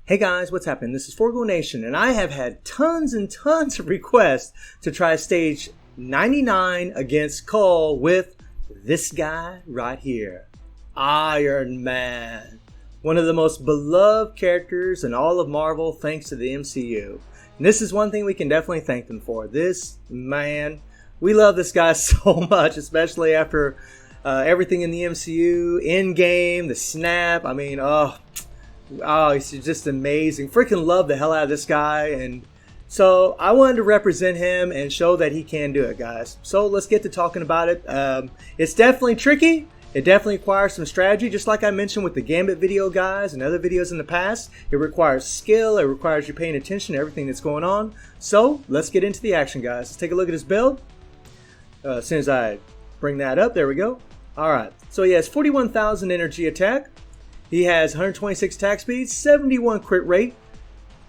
Hey guys, what's happening? This is Forgo Nation, and I have had tons and tons of requests to try stage 99 against Cull with this guy right here, Iron Man. One of the most beloved characters in all of Marvel thanks to the MCU. And this is one thing we can definitely thank them for. This man, we love this guy so much, especially after everything in the MCU, Endgame, the snap. I mean, oh, he's just amazing. Freaking love the hell out of this guy. And so I wanted to represent him and show that he can do it, guys. So let's get to talking about it. It's definitely tricky. It definitely requires some strategy, just like I mentioned with the Gambit video, guys, and other videos in the past. It requires skill. It requires you paying attention to everything that's going on. So let's get into the action, guys. Let's take a look at his build. As soon as I bring that up, there we go. All right. So he has 41,000 energy attack. He has 126 attack speed, 71 crit rate,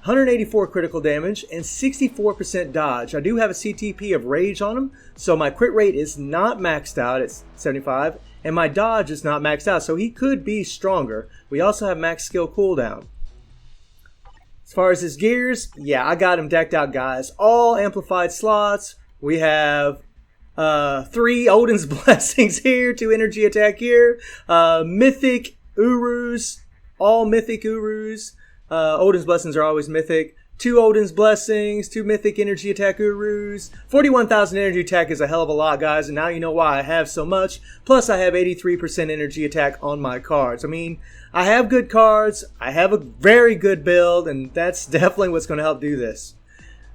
184 critical damage, and 64% dodge. I do have a CTP of rage on him, so my crit rate is not maxed out at 75, and my dodge is not maxed out, so he could be stronger. We also have max skill cooldown. As far as his gears, yeah, I got him decked out, guys. All amplified slots. We have 3 Odin's Blessings here, 2 energy attack here, mythic Urus, all mythic Urus. Odin's Blessings are always mythic. 2 Odin's Blessings, 2 mythic energy attack Urus. 41,000 energy attack is a hell of a lot, guys, and now you know why I have so much. Plus, I have 83% energy attack on my cards. I mean, I have good cards, I have a very good build, and that's definitely what's going to help do this.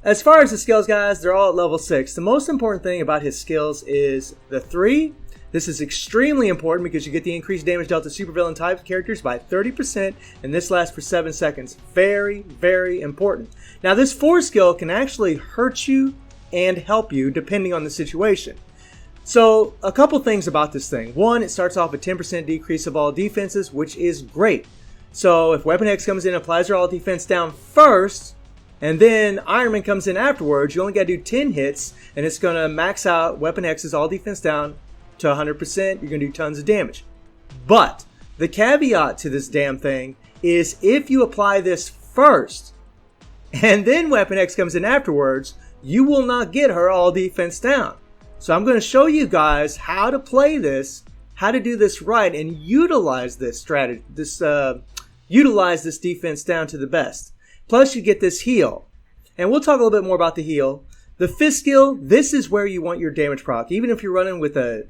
As far as the skills, guys, they're all at level 6. The most important thing about his skills is the 3. This is extremely important because you get the increased damage dealt to supervillain type characters by 30%, and this lasts for 7 seconds. Very, very important. Now, this 4 skill can actually hurt you and help you depending on the situation. So, a couple things about this thing. One, it starts off a 10% decrease of all defenses, which is great. So, if Weapon X comes in and applies your all defense down first, and then Iron Man comes in afterwards, you only got to do 10 hits, and it's going to max out Weapon X's all defense down to 100%, you're going to do tons of damage. But the caveat to this damn thing is if you apply this first and then Weapon X comes in afterwards, you will not get her all defense down. So I'm going to show you guys how to play this, how to do this right, and utilize this strategy, utilize this defense down to the best. Plus you get this heal. And we'll talk a little bit more about the heal. The 5th skill, this is where you want your damage proc. Even if you're running with a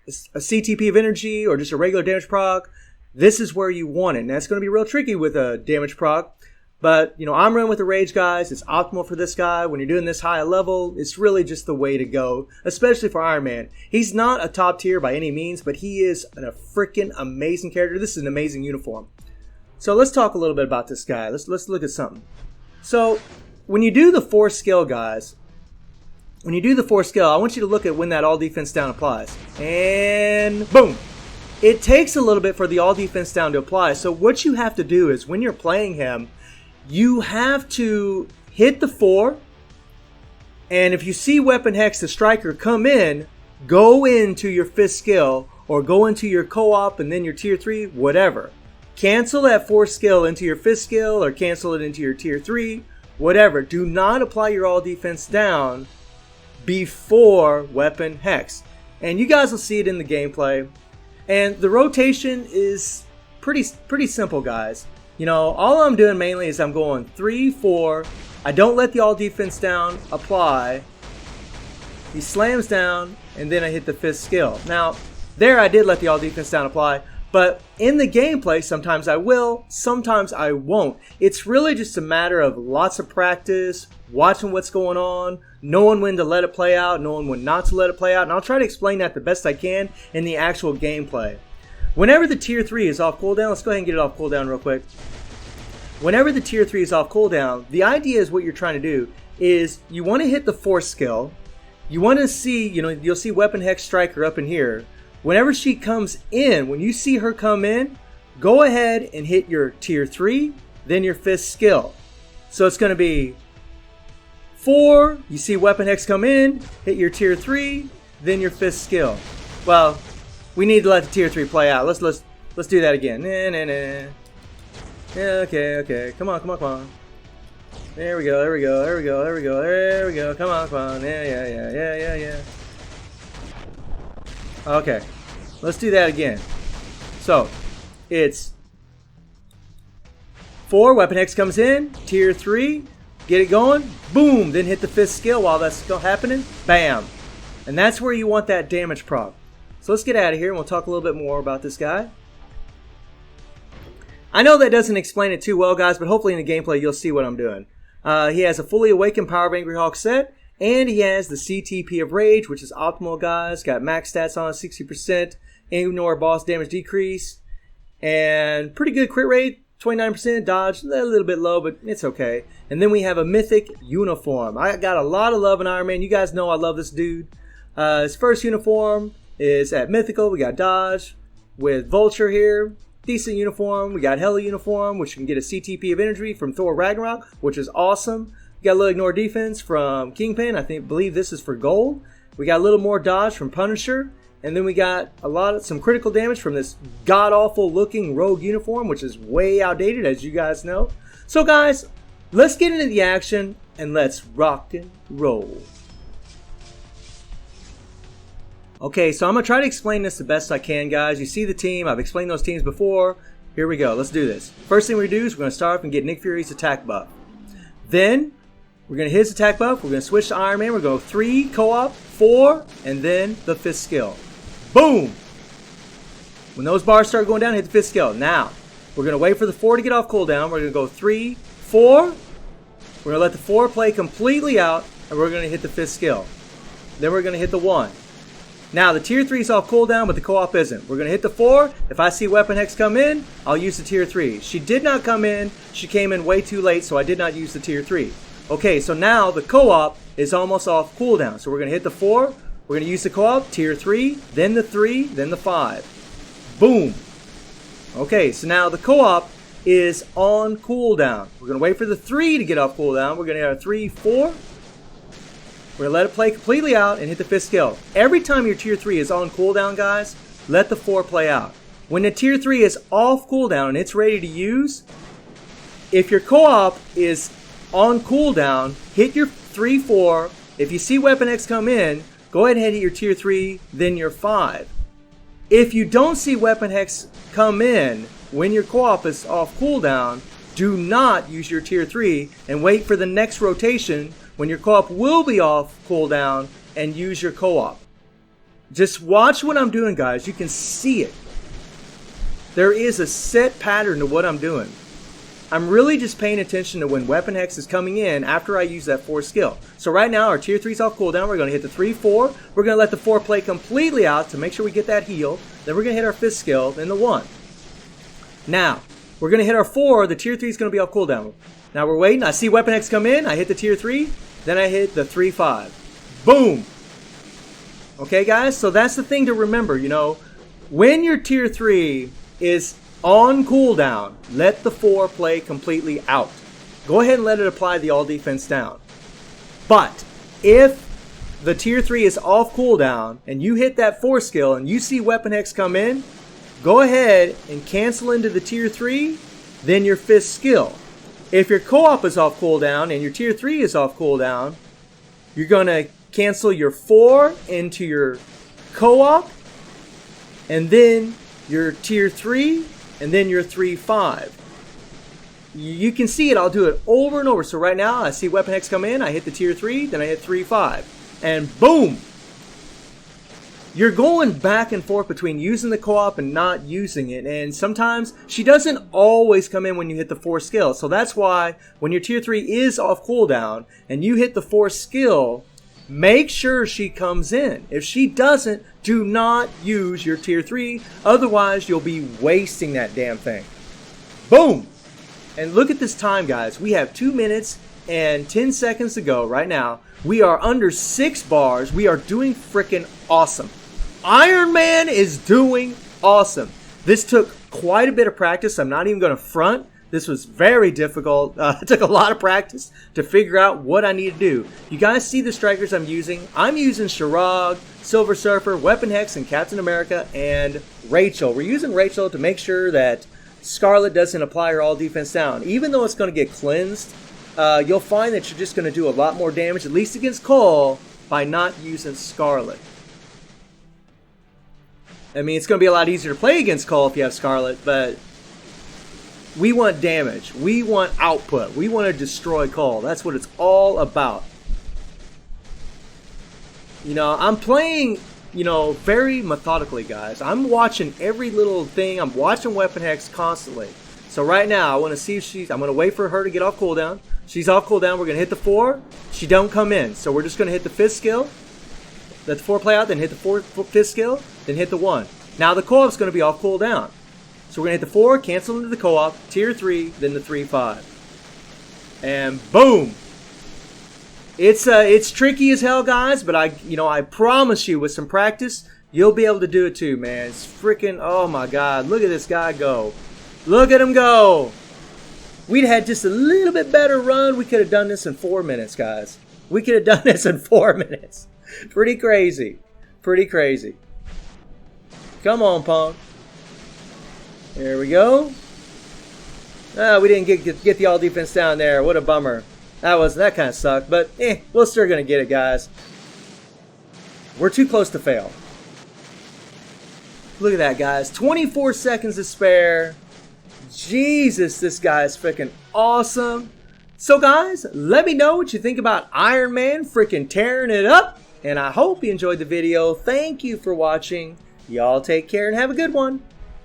CTP of energy or just a regular damage proc, this is where you want it. And that's going to be real tricky with a damage proc. But, you know, I'm running with the rage, guys. It's optimal for this guy. When you're doing this high level, it's really just the way to go, especially for Iron Man. He's not a top tier by any means, but he is a freaking amazing character. This is an amazing uniform. So let's talk a little bit about this guy. Let's look at something. So when you do the 4 skill, guys, when you do the 4 skill, I want you to look at when that all defense down applies. And boom! It takes a little bit for the all defense down to apply. So what you have to do is when you're playing him, you have to hit the 4. And if you see Weapon Hex, the striker, come in, go into your 5th skill or go into your co-op and then your tier 3, whatever. Cancel that 4 skill into your 5th skill or cancel it into your tier 3, whatever. Do not apply your all defense down before Weapon Hex. And you guys will see it in the gameplay. And the rotation is pretty simple, guys. You know, all I'm doing mainly is I'm going 3, 4. I don't let the all defense down apply. He slams down, and then I hit the 5th skill. Now, there I did let the all defense down apply. But in the gameplay, sometimes I will, sometimes I won't. It's really just a matter of lots of practice, watching what's going on, knowing when to let it play out, knowing when not to let it play out. And I'll try to explain that the best I can in the actual gameplay. Whenever the tier 3 is off cooldown, let's go ahead and get it off cooldown real quick. Whenever the tier 3 is off cooldown, the idea is what you're trying to do is you want to hit the 4th skill. You want to see, you know, you'll see Weapon Hex Striker up in here. Whenever she comes in, when you see her come in, go ahead and hit your tier 3, then your 5th skill. So it's going to be 4, you see Weapon Hex come in, hit your tier 3, then your 5th skill. Well, we need to let the tier 3 play out. Let's do that again. Yeah, okay. Come on. There we go. Come on. Yeah. Okay. Let's do that again. So, it's 4, Weapon X comes in, tier 3, get it going, boom, then hit the 5th skill while that's still happening, bam. And that's where you want that damage proc. So let's get out of here and we'll talk a little bit more about this guy. I know that doesn't explain it too well, guys, but hopefully in the gameplay you'll see what I'm doing. He has a fully awakened Power of Angry Hawk set, and he has the CTP of Rage, which is optimal, guys. Got max stats on 60%, ignore boss damage decrease, and pretty good crit rate, 29%, dodge, a little bit low, but it's okay. And then we have a mythic uniform. I got a lot of love in Ironman. You guys know I love this dude. His first uniform is at mythical. We got dodge with Vulture here. Decent uniform. We got Hella uniform, which can get a CTP of energy from Thor Ragnarok, which is awesome. We got a little ignore defense from Kingpin. Believe this is for gold. We got a little more dodge from Punisher. And then we got some critical damage from this god-awful looking rogue uniform, which is way outdated, as you guys know. So guys, let's get into the action and let's rock and roll. Okay, so I'm going to try to explain this the best I can, guys. You see the team. I've explained those teams before. Here we go. Let's do this. First thing we do is we're going to start off and get Nick Fury's attack buff. Then we're going to hit his attack buff. We're going to switch to Iron Man. We're going to go 3, co-op, 4, and then the 5th skill. Boom! When those bars start going down, hit the 5th skill. Now, we're going to wait for the 4 to get off cooldown. We're going to go 3, 4. We're going to let the 4 play completely out, and we're going to hit the 5th skill. Then we're going to hit the 1. Now, the tier 3 is off cooldown, but the co-op isn't. We're going to hit the 4. If I see Weapon Hex come in, I'll use the tier 3. She did not come in. She came in way too late, so I did not use the tier 3. Okay, so now the co-op is almost off cooldown. So we're going to hit the 4. We're going to use the co-op, tier 3, then the 3, then the 5. Boom. Okay, so now the co-op is on cooldown. We're going to wait for the 3 to get off cooldown. We're going to hit a 3, 4. We're going to let it play completely out and hit the 5th skill. Every time your tier 3 is on cooldown, guys, let the 4 play out. When the tier 3 is off cooldown and it's ready to use, if your co-op is on cooldown, hit your 3, 4. If you see Weapon X come in, go ahead and hit your tier 3, then your 5. If you don't see Weapon X come in when your co-op is off cooldown, do not use your tier 3 and wait for the next rotation when your co-op will be off cooldown and use your co-op. Just watch what I'm doing, guys. You can see it. There is a set pattern to what I'm doing. I'm really just paying attention to when Weapon Hex is coming in after I use that 4 skill. So right now our tier 3 is off cooldown. We're going to hit the 3, 4. We're going to let the 4 play completely out to make sure we get that heal. Then we're going to hit our 5th skill, then the 1. Now, we're going to hit our 4. The tier 3 is going to be off cooldown. Now we're waiting. I see Weapon Hex come in. I hit the tier 3. Then I hit the 3, 5. Boom! Okay, guys? So that's the thing to remember, you know. When your tier 3 is on cooldown, let the 4 play completely out. Go ahead and let it apply the all defense down. But if the tier 3 is off cooldown and you hit that 4 skill and you see Weapon Hex come in, go ahead and cancel into the tier 3, then your 5th skill. If your co-op is off cooldown and your tier 3 is off cooldown, you're going to cancel your 4 into your co-op, and then your tier 3, and then your 3, 5. You can see it. I'll do it over and over. So right now, I see Weapon Hex come in. I hit the tier 3, then I hit 3, 5. And boom! You're going back and forth between using the co-op and not using it. And sometimes she doesn't always come in when you hit the 4 skill. So that's why when your tier 3 is off cooldown and you hit the 4 skill, make sure she comes in. If she doesn't, do not use your tier 3. Otherwise, you'll be wasting that damn thing. Boom! And look at this time, guys. We have 2 minutes and 10 seconds to go right now. We are under 6 bars. We are doing freaking awesome. Iron Man is doing awesome. This took quite a bit of practice. I'm not even going to front. This was very difficult. It took a lot of practice to figure out what I need to do. You guys see the strikers I'm using? I'm using Shirag, Silver Surfer, Weapon Hex, and Captain America, and Rachel. We're using Rachel to make sure that Scarlet doesn't apply her all defense down. Even though it's going to get cleansed, you'll find that you're just going to do a lot more damage, at least against Cull, by not using Scarlet. I mean, it's going to be a lot easier to play against Cull if you have Scarlet, but we want damage. We want output. We want to destroy Cull. That's what it's all about. You know, I'm playing, you know, very methodically, guys. I'm watching every little thing. I'm watching weapon hex constantly. So right now, I want to see if I'm going to wait for her to get off cooldown. She's off cooldown. We're going to hit the 4. She don't come in. So we're just going to hit the 5th skill. Let the 4 play out, then hit the 5th skill, then hit the 1. Now the co-op's going to be off cooldown. So we're going to hit the 4, cancel into the co-op, tier 3, then the 3-5. And boom! It's tricky as hell, guys, but I promise you with some practice, you'll be able to do it too, man. It's freaking, oh my God, look at this guy go. Look at him go. We'd had just a little bit better run. We could have done this in 4 minutes, guys. We could have done this in 4 minutes. Pretty crazy. Pretty crazy. Come on, Punk. There we go. We didn't get the all defense down there. What a bummer. That kind of sucked, but we're still gonna get it, guys. We're too close to fail. Look at that, guys. 24 seconds to spare. Jesus, this guy is freaking awesome. So, guys, let me know what you think about Ironman freaking tearing it up. And I hope you enjoyed the video. Thank you for watching. Y'all take care and have a good one.